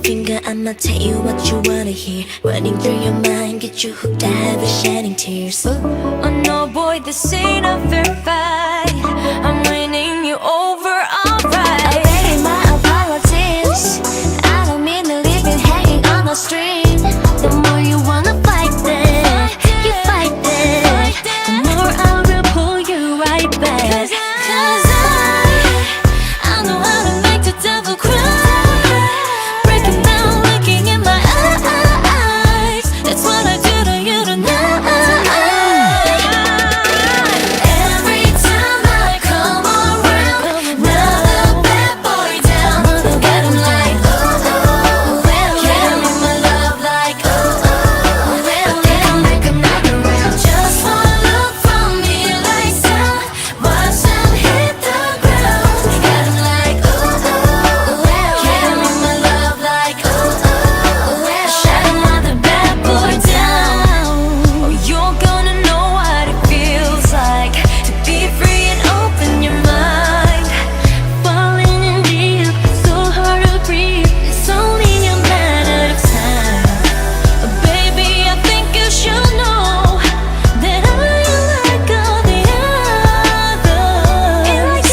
finger, I'ma tell you what you wanna hear. Running through your mind, get you hooked, I have you shedding tears. Oh no boy, this ain't a fair fight. I'm winning you over, alright. Oh baby, my apologies, I don't mean to leave you hanging on the string. The more you wanna fight it, you fight it, the more I will pull you right back. Cause I know how to make the devil cry. Breaking down, looking in my eyes. That's what I do to you tonight. Every time I come around, another bad boy down. Get him like, oh, oh, well, give me my love like, oh, oh, well, let him make another round. Just one look from me like sound, watch him hit the ground. Get him like, oh, oh, well, give me my love like, oh, oh, well, shut another bad boy down. Oh, you're gonna know what it feels like to be free and open your mind. Falling in deep, so hard to breathe. It's only a matter of time. But baby, I think you should know that I am like all the others.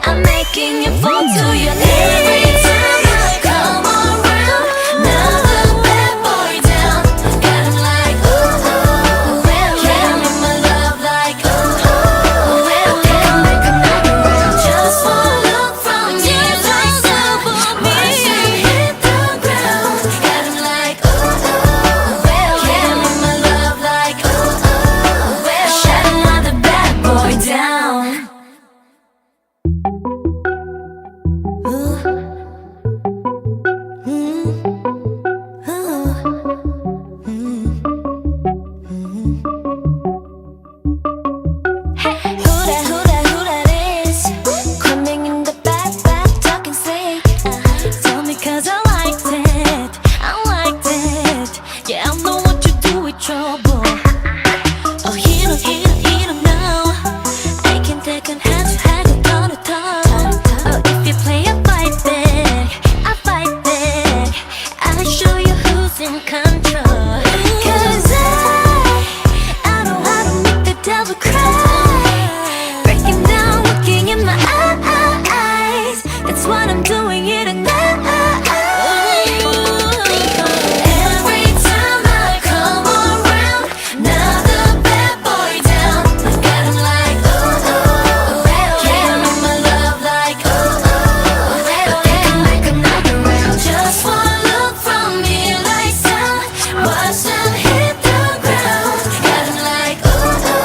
I'm making you fall to your knees. Every time I come around, another bad boy down. Got him like, ooh, ooh, well, give me my love like, ooh, ooh, well, let him make another round. Just one look from you like sound, watch him hit the ground. Got him like, ooh, ooh, well, give me my love like, ooh, ooh, well, shut another bad boy down. Who that is? Coming in the back, talking slick. Tell me 'cause I liked it. Yeah, I know what you do with trouble. Oh, hit him now. I can take an hand to hand, toe to toe. Oh, if you play a fight back, I fight back. I'll show you who's in control. 'Cause I know how to make the devil cry. Breaking down, looking in my eyes. That's what I'm doing here tonight. Every time I come around, another bad boy down. Got him like, oh, oh, well, give me my love like, oh, oh, well, let him make another round. Just one look from me like sound, watch him hit the ground. Got him like, oh, oh,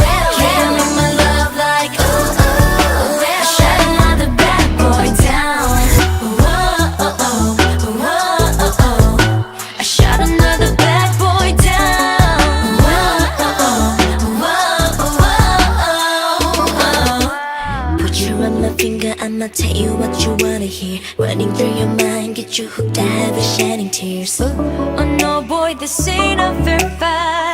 well, give me my love like, oh, oh, well, shut another bad boy down. Whoa, oh, oh, whoa, oh, oh. I shut another bad boy down. Whoa, oh, oh, whoa, oh. Put you on my finger, I'ma tell you what you wanna hear. Running through your mind, get you hooked, I have you shedding tears. Oh no boy, this ain't a fair fight.